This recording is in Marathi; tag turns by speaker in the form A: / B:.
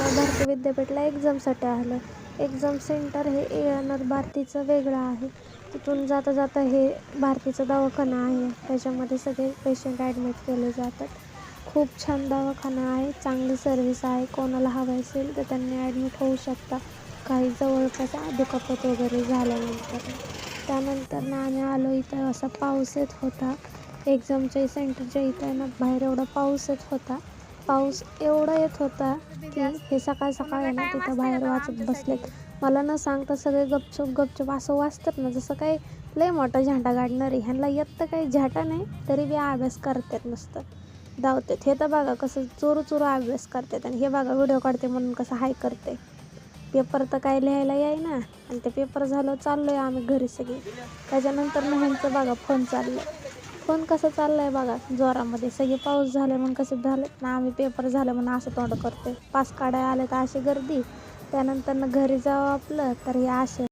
A: भारती विद्यापीठला एक्झामसाठी आलं. एक्झाम सेंटर हे ANR भारतीचं वेगळं आहे. तिथून जाता जाता हे भारतीचा दवाखाना आहे. त्याच्यामध्ये सगळे पेशंट ॲडमिट केले जातात. खूप छान दवाखाना आहे, चांगली सर्व्हिस आहे. कोणाला हवं असेल तर त्यांनी ॲडमिट होऊ शकता काही जवळपास दुखापत वगैरे झाल्यानंतर. त्यानंतर ना आम्ही आलो. इथं असा पाऊस येत होता. एक्झामच्या सेंटरच्या इथं ना बाहेर एवढा पाऊस येत होता. पाऊस एवढा येत होता की हे सकाळ सकाळ आहे ना तिथं बाहेर वाचत बसलेत. मला न सांगता सगळे गपचूप असं वाचतात ना जसं काही लय मोठा झेंडा काढणार आहे. ह्यांना येत तर काही झेंडा नाही तरी बी अभ्यास करतात नुसतं धावतात. हे तर बघा कसं चोरू अभ्यास करतात आणि हे बघा व्हिडिओ काढते म्हणून कसं हाय करते. पेपर तर काय लिहायला ना आणि ते पेपर झालं चाललो आहे आम्ही घरी सगळे. त्याच्यानंतर ना ह्यांचं बघा फोन चाललं फोन कसं चाललं आहे बघा जोरामध्ये. सगळे पाऊस झाले म्हणून कसं झालं ना आम्ही पेपर झालं म्हणून असं तोंड करते. पास काढायला आले तर अशी गर्दी. त्यानंतर ना घरी जावं आपलं तर हे असे